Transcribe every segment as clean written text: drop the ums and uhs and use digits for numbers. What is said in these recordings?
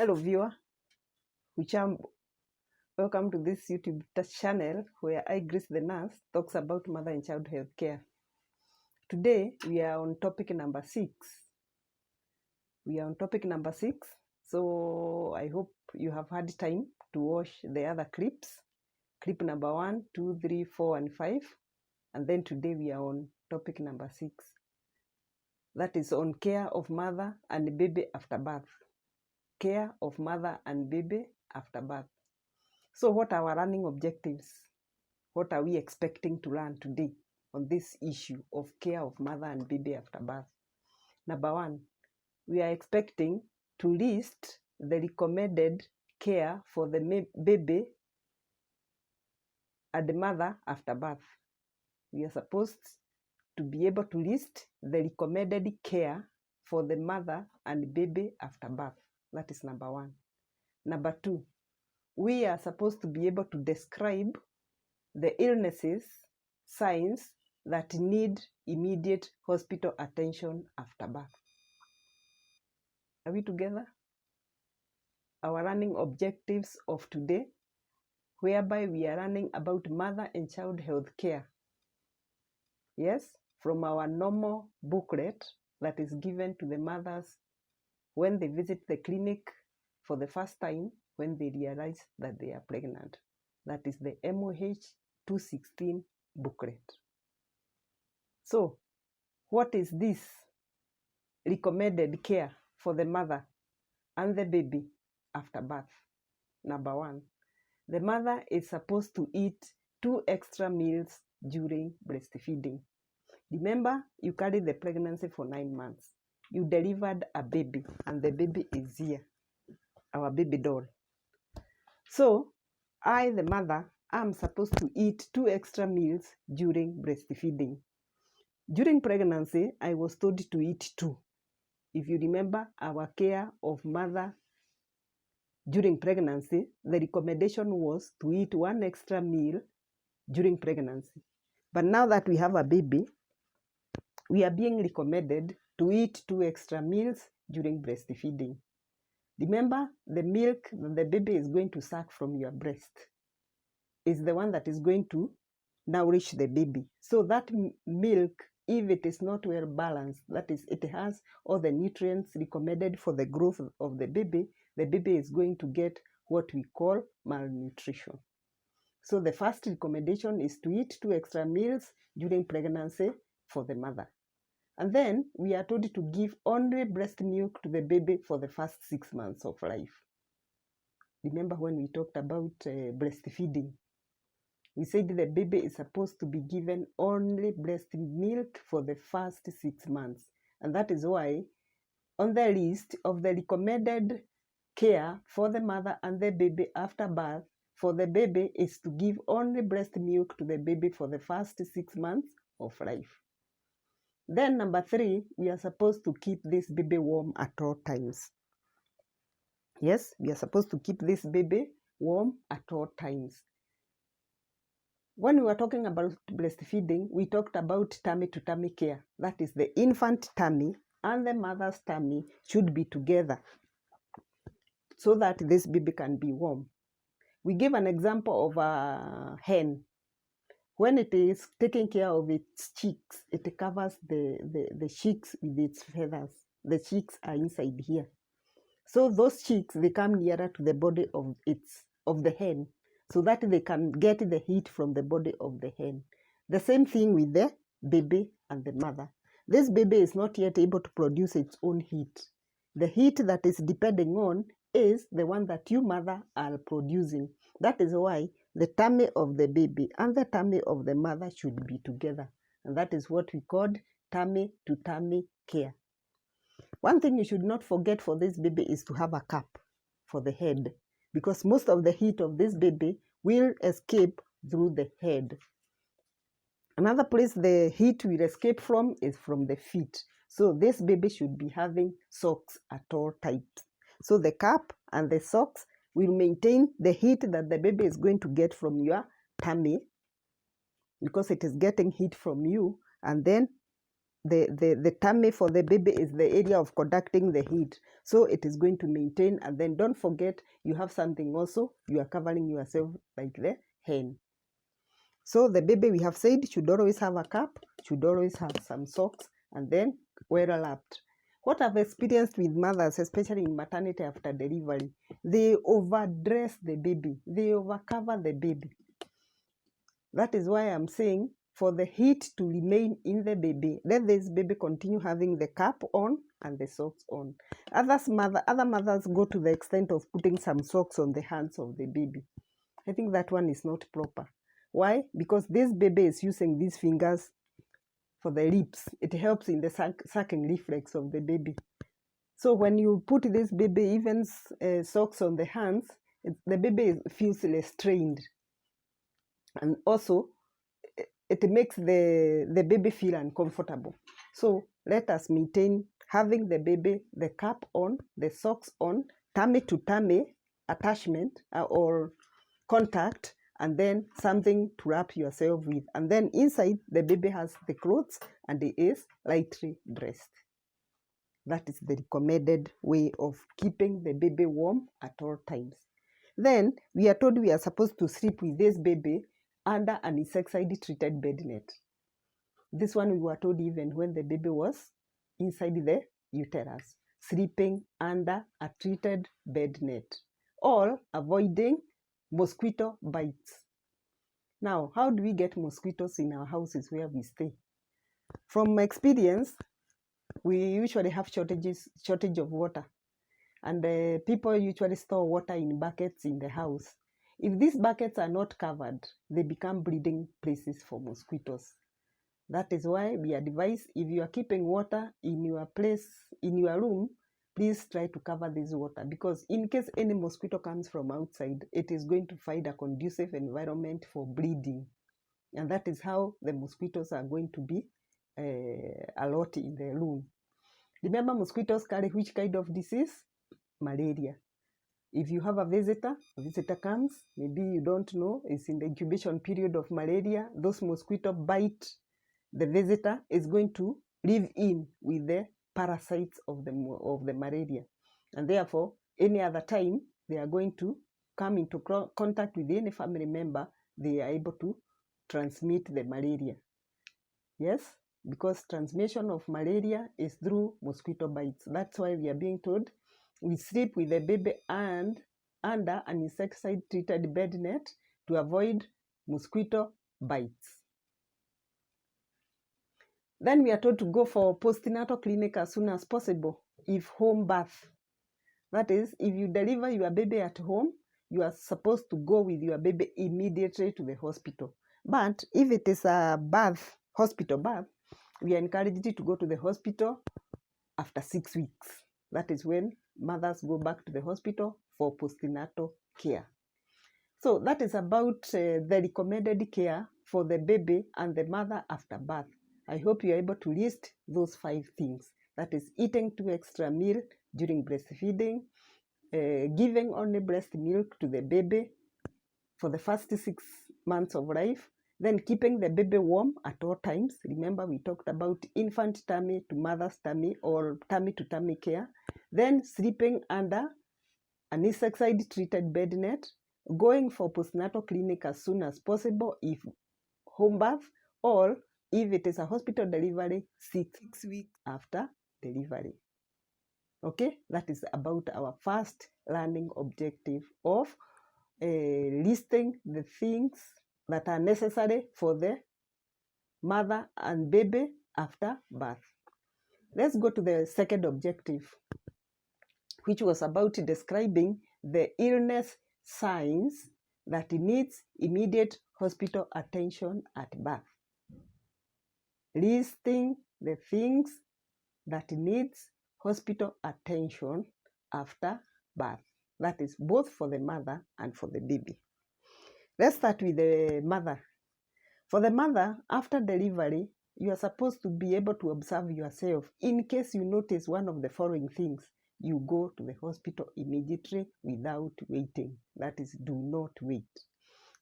Hello viewer, welcome to this YouTube channel where I, Grace the Nurse, talks about mother and child health care. Today we are on topic number 6. So I hope you have had time to watch the other clips. Clip number 1, 2, 3, 4 and 5. And then today we are on topic number 6. That is on care of mother and baby after birth. Care of mother and baby after birth. So what are our learning objectives? What are we expecting to learn today on this issue of care of mother and baby after birth? Number 1, we are expecting to list the recommended care for the baby and the mother after birth. We are supposed to be able to list the recommended care for the mother and baby after birth. That is number 1. Number 2, we are supposed to be able to describe the illnesses, signs that need immediate hospital attention after birth. Are we together? Our learning objectives of today, whereby we are learning about mother and child health care. Yes, from our normal booklet that is given to the mothers when they visit the clinic for the first time, when they realize that they are pregnant. That is the MOH 216 booklet. So, what is this recommended care for the mother and the baby after birth? Number 1, the mother is supposed to eat 2 extra meals during breastfeeding. Remember, you carried the pregnancy for 9 months. You delivered a baby, and the baby is here, our baby doll. So, I, the mother, am supposed to eat 2 extra meals during breastfeeding. During pregnancy, I was told to eat 2. If you remember our care of mother during pregnancy, the recommendation was to eat 1 extra meal during pregnancy. But now that we have a baby, we are being recommended to eat 2 extra meals during breastfeeding. Remember, the milk that the baby is going to suck from your breast is the one that is going to nourish the baby. So that milk, if it is not well balanced, that is, it has all the nutrients recommended for the growth of the baby is going to get what we call malnutrition. So the first recommendation is to eat 2 extra meals during pregnancy for the mother. And then we are told to give only breast milk to the baby for the first 6 months of life. Remember when we talked about breastfeeding? We said the baby is supposed to be given only breast milk for the first 6 months. And that is why on the list of the recommended care for the mother and the baby after birth, for the baby is to give only breast milk to the baby for the first 6 months of life. Then number 3, we are supposed to keep this baby warm at all times. Yes, we are supposed to keep this baby warm at all times. When we were talking about breastfeeding, we talked about tummy-to-tummy care. That is, the infant tummy and the mother's tummy should be together so that this baby can be warm. We give an example of a hen. When it is taking care of its chicks, it covers the chicks with its feathers. The chicks are inside here. So those chicks, they come nearer to the body of the hen so that they can get the heat from the body of the hen. The same thing with the baby and the mother. This baby is not yet able to produce its own heat. The heat that is depending on is the one that you mother are producing. That is why the tummy of the baby and the tummy of the mother should be together. And that is what we called tummy-to-tummy care. One thing you should not forget for this baby is to have a cap for the head, because most of the heat of this baby will escape through the head. Another place the heat will escape from is from the feet. So this baby should be having socks at all times. So the cap and the socks will maintain the heat that the baby is going to get from your tummy, because it is getting heat from you, and then the tummy for the baby is the area of conducting the heat. So it is going to maintain, and then don't forget you have something also, you are covering yourself like the hen. So the baby, we have said, should always have a cap, should always have some socks, and then well wrapped. What I've experienced with mothers, especially in maternity after delivery, they overdress the baby, they overcover the baby. That is why I'm saying, for the heat to remain in the baby, let this baby continue having the cap on and the socks on. Other mothers go to the extent of putting some socks on the hands of the baby. I think that one is not proper. Why? Because this baby is using these fingers for the lips. It helps in the sucking reflex of the baby. So when you put this baby even socks on the hands, the baby feels restrained. And also, it makes the baby feel uncomfortable. So let us maintain having the baby, the cap on, the socks on, tummy to tummy attachment or contact, and then something to wrap yourself with. And then inside, the baby has the clothes and it is lightly dressed. That is the recommended way of keeping the baby warm at all times. Then we are told we are supposed to sleep with this baby under an insecticide treated bed net. This one we were told even when the baby was inside the uterus, sleeping under a treated bed net, or avoiding mosquito bites. Now, how do we get mosquitoes in our houses where we stay? From my experience, we usually have shortage of water, and people usually store water in buckets in the house. If these buckets are not covered, they become breeding places for mosquitoes. That is why we advise, if you are keeping water in your place, in your room, please try to cover this water, because in case any mosquito comes from outside, it is going to find a conducive environment for breeding. And that is how the mosquitoes are going to be a lot in the room. Remember, mosquitoes carry which kind of disease? Malaria. If you have a visitor comes, maybe you don't know, it's in the incubation period of malaria, those mosquitoes bite the visitor, is going to live in with the parasites of the malaria. And therefore, any other time they are going to come into contact with any family member, they are able to transmit the malaria. Yes, because transmission of malaria is through mosquito bites. That's why we are being told we sleep with the baby and under an insecticide-treated bed net to avoid mosquito bites. Then we are told to go for postnatal clinic as soon as possible if home birth. That is, if you deliver your baby at home, you are supposed to go with your baby immediately to the hospital. But if it is a birth, hospital birth, we are encouraged to go to the hospital after 6 weeks. That is when mothers go back to the hospital for postnatal care. So that is about the recommended care for the baby and the mother after birth. I hope you are able to list those 5 things. That is, eating 2 extra meals during breastfeeding, giving only breast milk to the baby for the first 6 months of life, then keeping the baby warm at all times. Remember, we talked about infant tummy to mother's tummy or tummy to tummy care. Then sleeping under an insecticide-treated bed net, going for postnatal clinic as soon as possible if home birth, or if it is a hospital delivery, 6 weeks after delivery. Okay, that is about our first learning objective of listing the things that are necessary for the mother and baby after birth. Let's go to the second objective, which was about describing the illness signs that needs immediate hospital attention at birth. Listing the things that needs hospital attention after birth. That is both for the mother and for the baby. Let's start with the mother. For the mother, after delivery, you are supposed to be able to observe yourself. In case you notice one of the following things, you go to the hospital immediately without waiting. That is, do not wait.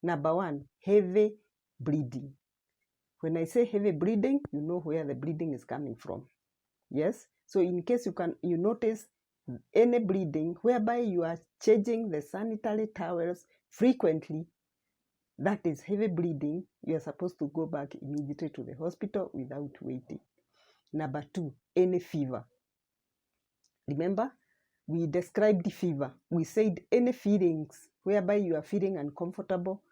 Number 1, heavy bleeding. When I say heavy bleeding, you know where the bleeding is coming from. Yes? So in case you notice any bleeding whereby you are changing the sanitary towels frequently, that is heavy bleeding, you are supposed to go back immediately to the hospital without waiting. Number 2, any fever. Remember, we described the fever. We said any feelings whereby you are feeling uncomfortable,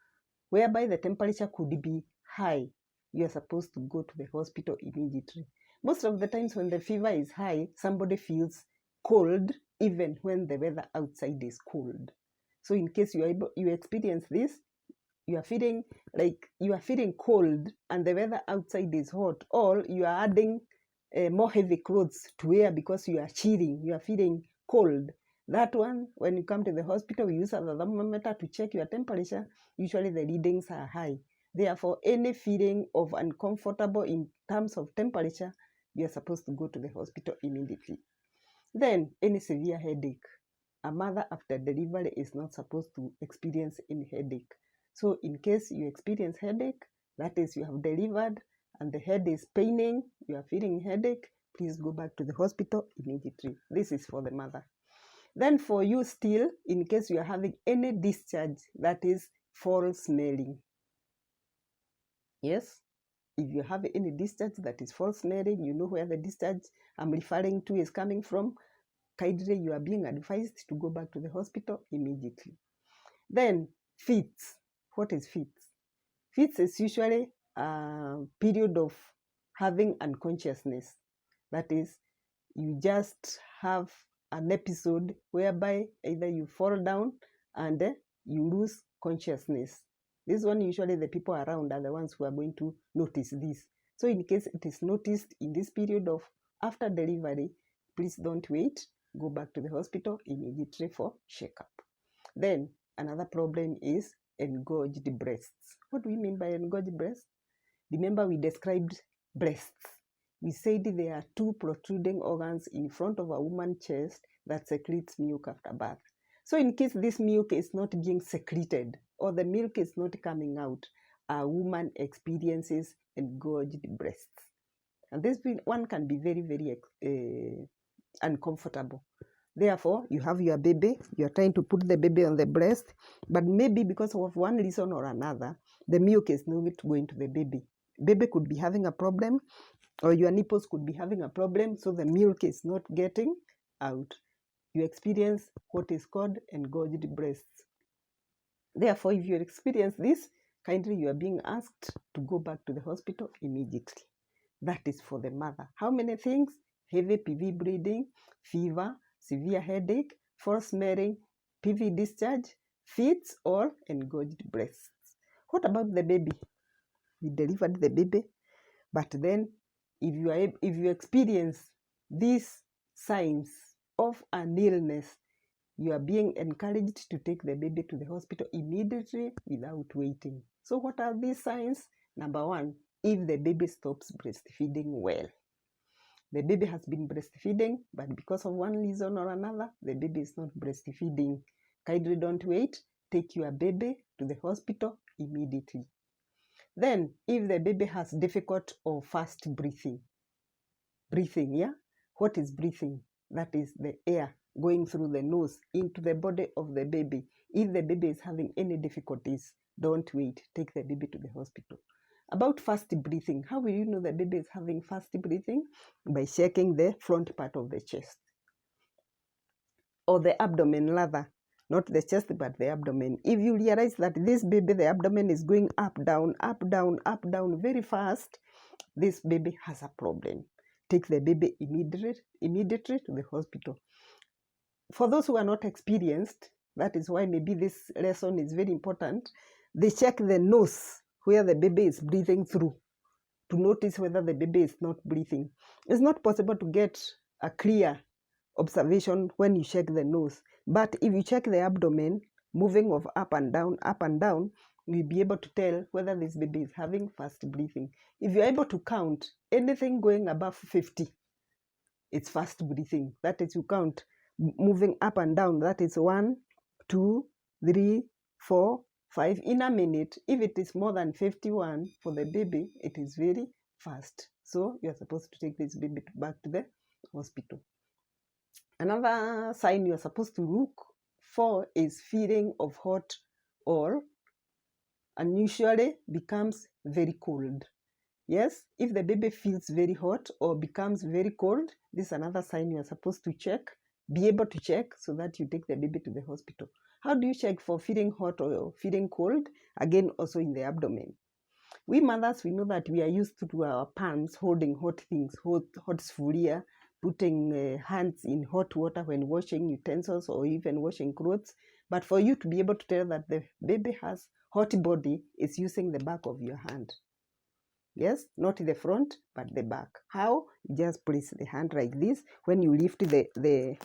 whereby the temperature could be high, you are supposed to go to the hospital immediately. Most of the times when the fever is high, somebody feels cold even when the weather outside is cold. So in case you experience this, you are feeling cold and the weather outside is hot, or you are adding more heavy clothes to wear because you are chilling, you are feeling cold. That one, when you come to the hospital, we use a thermometer to check your temperature. Usually the readings are high. Therefore, any feeling of uncomfortable in terms of temperature, you are supposed to go to the hospital immediately. Then, any severe headache. A mother after delivery is not supposed to experience any headache. So in case you experience headache, that is you have delivered and the head is paining, you are feeling headache, please go back to the hospital immediately. This is for the mother. Then for you still, in case you are having any discharge that is foul smelling. Yes, if you have any discharge that is foul smelling, you know where the discharge I'm referring to is coming from, kindly you are being advised to go back to the hospital immediately. Then fits. What is fits? Fits is usually a period of having unconsciousness. That is, you just have an episode whereby either you fall down and you lose consciousness. This one, usually the people around are the ones who are going to notice this. So in case it is noticed in this period of after delivery, please don't wait. Go back to the hospital immediately for checkup. Then another problem is engorged breasts. What do we mean by engorged breasts? Remember we described breasts. We said there are 2 protruding organs in front of a woman's chest that secretes milk after birth. So in case this milk is not being secreted or the milk is not coming out, a woman experiences engorged breasts. And this one can be very, very uncomfortable. Therefore, you have your baby, you are trying to put the baby on the breast, but maybe because of one reason or another, the milk is not going to the baby. Baby could be having a problem, or your nipples could be having a problem, so the milk is not getting out. You experience what is called engorged breasts. Therefore, if you experience this, kindly you are being asked to go back to the hospital immediately. That is for the mother. How many things? Heavy PV bleeding, fever, severe headache, foul smelling, PV discharge, fits, or engorged breasts. What about the baby? We delivered the baby, but then if you experience these signs of an illness, you are being encouraged to take the baby to the hospital immediately without waiting. So what are these signs? Number 1, if the baby stops breastfeeding well. The baby has been breastfeeding, but because of one reason or another, the baby is not breastfeeding. Kindly don't wait. Take your baby to the hospital immediately. Then, if the baby has difficult or fast breathing, yeah? What is breathing? That is the air going through the nose into the body of the baby. If the baby is having any difficulties, don't wait. Take the baby to the hospital. About fast breathing, how will you know the baby is having fast breathing? By checking the front part of the chest or the abdomen rather, not the chest but the abdomen. If you realize that this baby, the abdomen is going up, down, very fast, this baby has a problem. Take the baby immediately to the hospital. For those who are not experienced, that is why maybe this lesson is very important. They check the nose where the baby is breathing through to notice whether the baby is not breathing. It's not possible to get a clear observation when you check the nose, but if you check the abdomen, moving of up and down, you'll be able to tell whether this baby is having fast breathing. If you're able to count anything going above 50, it's fast breathing. That is, you count moving up and down. That is 1, 2, 3, 4, 5 in a minute. If it is more than 51 for the baby, it is very fast. So you are supposed to take this baby back to the hospital. Another sign you are supposed to look for is feeling of hot or unusually becomes very cold. Yes, if the baby feels very hot or becomes very cold, this is another sign you are supposed to check, be able to check so that you take the baby to the hospital. How do you check for feeling hot or feeling cold? Again, also in the abdomen. We mothers, we know that we are used to our palms holding hot things, hot sufuria, putting hands in hot water when washing utensils or even washing clothes. But for you to be able to tell that the baby has hot body is using the back of your hand. Yes, not the front, but the back. How? Just place the hand like this. When you lift the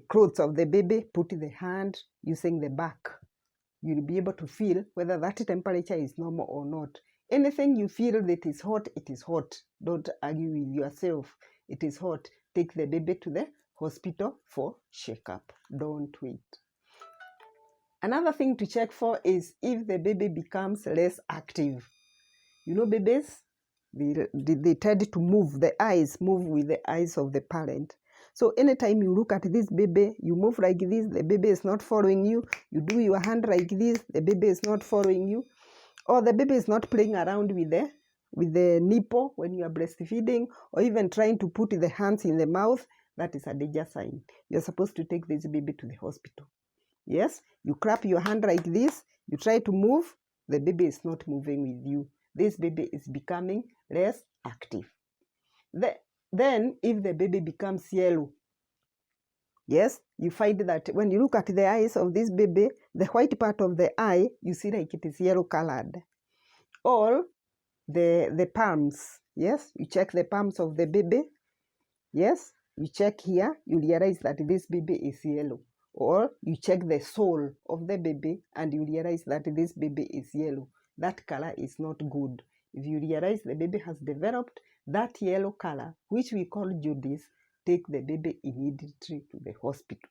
clothes of the baby, put the hand using the back. You'll be able to feel whether that temperature is normal or not. Anything you feel that is hot, it is hot. Don't argue with yourself. It is hot. Take the baby to the hospital for checkup. Don't wait. Another thing to check for is if the baby becomes less active. You know, babies, they tend to move with the eyes of the parent. So anytime you look at this baby, you move like this, the baby is not following you. You do your hand like this, the baby is not following you. Or the baby is not playing around with the nipple when you are breastfeeding, or even trying to put the hands in the mouth. That is a danger sign. You're supposed to take this baby to the hospital. Yes, you clap your hand like this, you try to move, the baby is not moving with you. This baby is becoming less active. Then, if the baby becomes yellow, yes, you find that when you look at the eyes of this baby, the white part of the eye, you see like it is yellow colored. Or the palms, yes, you check the palms of the baby, yes, you check here, you realize that this baby is yellow. Or you check the sole of the baby and you realize that this baby is yellow. That color is not good. If you realize the baby has developed that yellow color, which we call jaundice, take the baby immediately to the hospital.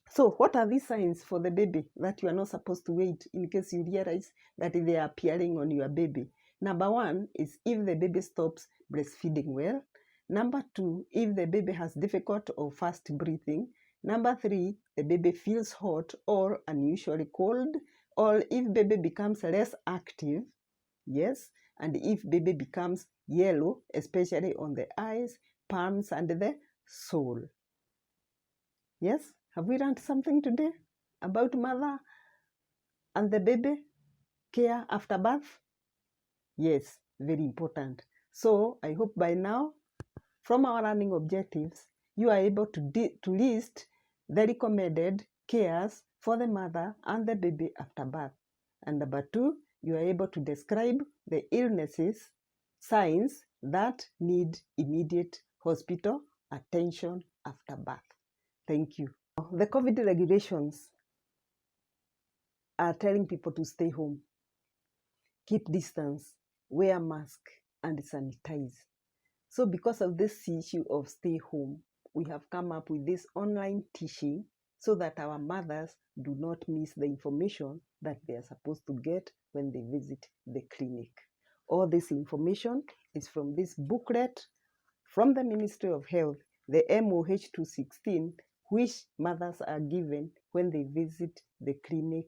So what are these signs for the baby that you are not supposed to wait in case you realize that they are appearing on your baby? Number 1 is if the baby stops breastfeeding well. Number 2, if the baby has difficult or fast breathing. Number 3, the baby feels hot or unusually cold, or if baby becomes less active, yes, and if baby becomes yellow, especially on the eyes, palms, and the sole. Yes, have we learned something today about mother and the baby care after birth? Yes, very important. So I hope by now, from our learning objectives, you are able to list the recommended cares for the mother and the baby after birth. And number 2, you are able to describe the illnesses, signs that need immediate hospital attention after birth. Thank you. The COVID regulations are telling people to stay home, keep distance, wear mask, and sanitize. So because of this issue of stay home, we have come up with this online teaching so that our mothers do not miss the information that they are supposed to get when they visit the clinic. All this information is from this booklet from the Ministry of Health, the MOH 216, which mothers are given when they visit the clinic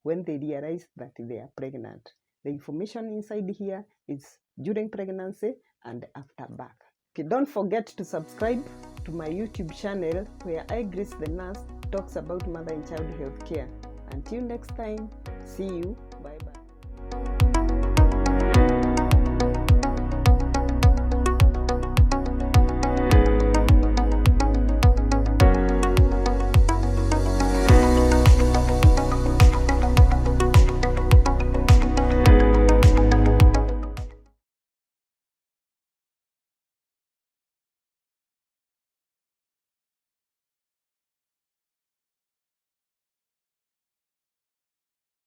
when they realize that they are pregnant. The information inside here is during pregnancy and after birth. Okay, don't forget to subscribe to my YouTube channel where I, Grace the Nurse, talks about mother and child health care. Until next time, see you.